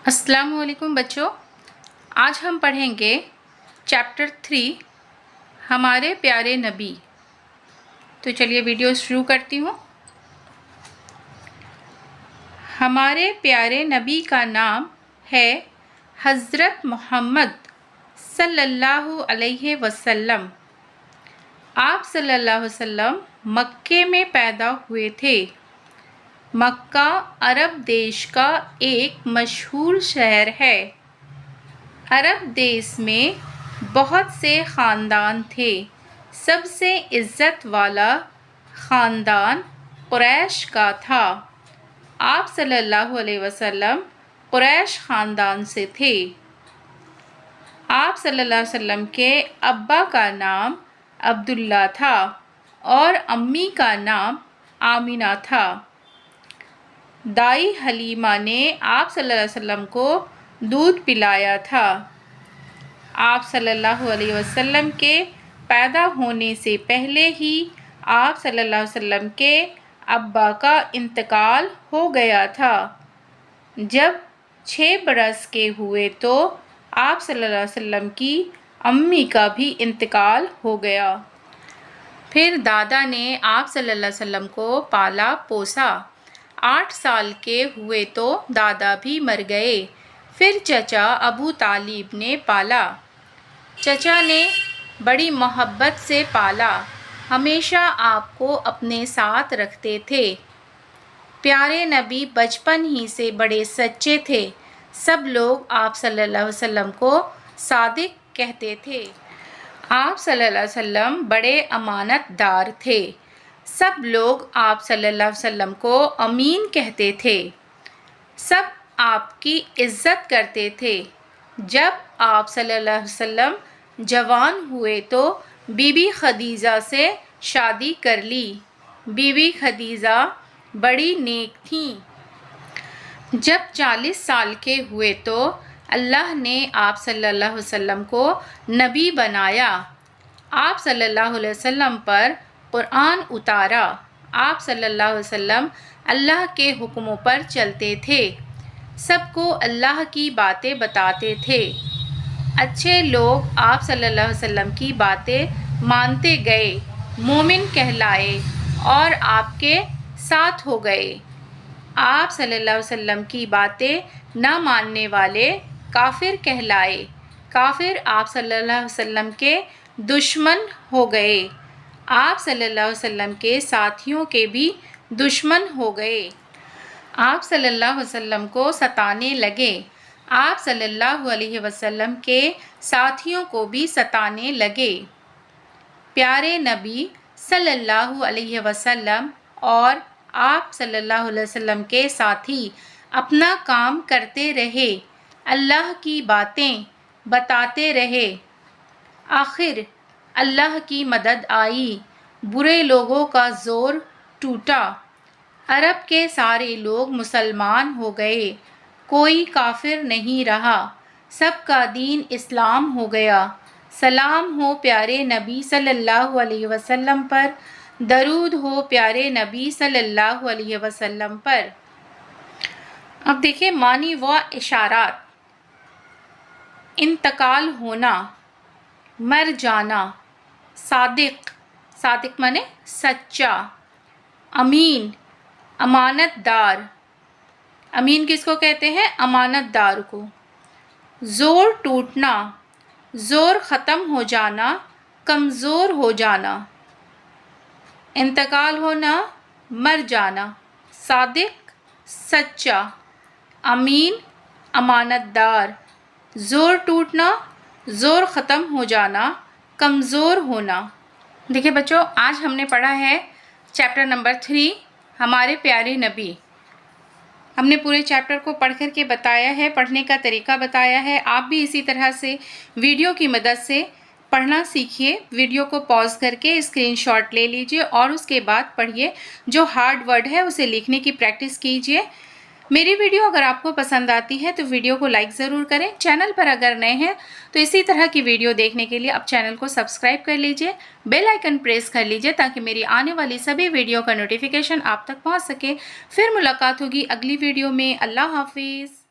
अस्सलाम वालेकुम बच्चों, आज हम पढ़ेंगे चैप्टर 3 हमारे प्यारे नबी। तो चलिए वीडियो शुरू करती हूँ। हमारे प्यारे नबी का नाम है हज़रत मोहम्मद सल्लल्लाहु अलैहि वसल्लम। आप सल्लल्लाहु अलैहि वसल्लम मक्के में पैदा हुए थे। मक्का अरब देश का एक मशहूर शहर है। अरब देश में बहुत से ख़ानदान थे। सबसे इज़्ज़त वाला ख़ानदान कुरैश का था। आप सल्लल्लाहु अलैहि वसल्लम कुरैश ख़ानदान से थे। आप सल्लल्लाहु अलैहि वसल्लम के अब्बा का नाम अब्दुल्ला था और अम्मी का नाम आमिना था। दाई हलीमा ने आप सल्लल्लाहु अलैहि वसल्लम को दूध पिलाया था। आप सल्लल्लाहु अलैहि वसल्लम के पैदा होने से पहले ही आप सल्लल्लाहु अलैहि वसल्लम के अब्बा का इंतकाल हो गया था। जब 6 बरस के हुए तो आप सल्लल्लाहु अलैहि वसल्लम की अम्मी का भी इंतकाल हो गया। फिर दादा ने आप सल्लल्लाहु अलैहि वसल्लम को पाला पोसा। 8 साल के हुए तो दादा भी मर गए। फिर चचा अबू तालिब ने पाला। चचा ने बड़ी मोहब्बत से पाला। हमेशा आपको अपने साथ रखते थे। प्यारे नबी बचपन ही से बड़े सच्चे थे। सब लोग आप सल्लल्लाहु अलैहि वसल्लम को सादिक कहते थे। आप सल्लल्लाहु अलैहि वसल्लम बड़े अमानतदार थे। सब लोग आप सल्लल्लाहु अलैहि वसल्लम को अमीन कहते थे। सब आपकी इज़्ज़त करते थे। जब आप सल्लल्लाहु अलैहि वसल्लम जवान हुए तो बीबी खदीजा से शादी कर ली। बीबी खदीजा बड़ी नेक थीं। जब 40 साल के हुए तो अल्लाह ने आप सल्लल्लाहु अलैहि वसल्लम को नबी बनाया। आप सल्लल्लाहु अलैहि वसल्लम पर कुरान उतारा। आप सल्लल्लाहु अलैहि वसल्लम अल्लाह के हुक्मों पर चलते थे। सबको अल्लाह की बातें बताते थे। अच्छे लोग आप सल्लल्लाहु अलैहि वसल्लम की बातें मानते गए, मोमिन कहलाए और आपके साथ हो गए। आप सल्लल्लाहु अलैहि वसल्लम की बातें न मानने वाले काफिर कहलाए। काफिर आप सल्लल्लाहु अलैहि वसल्लम के दुश्मन हो गए। आप सल्लल्लाहु अलैहि वसल्लम के साथियों के भी दुश्मन हो गए। आप सल्लल्लाहु अलैहि वसल्लम को सताने लगे। आप सल्लल्लाहु अलैहि वसल्लम के साथियों को भी सताने लगे। प्यारे नबी सल्लल्लाहु अलैहि वसल्लम और आप सल्लल्लाहु अलैहि वसल्लम के साथी अपना काम करते रहे, अल्लाह की बातें बताते रहे। आखिर अल्लाह की मदद आई, बुरे लोगों का ज़ोर टूटा। अरब के सारे लोग मुसलमान हो गए, कोई काफिर नहीं रहा। सबका दीन इस्लाम हो गया। सलाम हो प्यारे नबी सल्लल्लाहु अलैहि वसल्लम पर, दरूद हो प्यारे नबी सल्लल्लाहु अलैहि वसल्लम पर। अब देखिए मानी व इशारात। इंतकाल होना, मर जाना, सादिक, सादिक माने सच्चा, अमीन, अमानतदार। अमीन किसको कहते हैं? अमानतदार को। ज़ोर टूटना, ज़ोर ख़त्म हो जाना, कमज़ोर हो जाना। इंतकाल होना, मर जाना, सादिक, सच्चा, अमीन, अमानतदार। ज़ोर टूटना, ज़ोर ख़त्म हो जाना, कमज़ोर होना। देखिए बच्चों, आज हमने पढ़ा है चैप्टर नंबर 3 हमारे प्यारे नबी। हमने पूरे चैप्टर को पढ़ कर के बताया है, पढ़ने का तरीका बताया है। आप भी इसी तरह से वीडियो की मदद से पढ़ना सीखिए। वीडियो को पॉज करके स्क्रीनशॉट ले लीजिए और उसके बाद पढ़िए। जो हार्ड वर्ड है उसे लिखने की प्रैक्टिस कीजिए। मेरी वीडियो अगर आपको पसंद आती है तो वीडियो को लाइक ज़रूर करें। चैनल पर अगर नए हैं तो इसी तरह की वीडियो देखने के लिए आप चैनल को सब्सक्राइब कर लीजिए, बेल आइकन प्रेस कर लीजिए ताकि मेरी आने वाली सभी वीडियो का नोटिफिकेशन आप तक पहुंच सके। फिर मुलाकात होगी अगली वीडियो में। अल्लाह हाफिज़।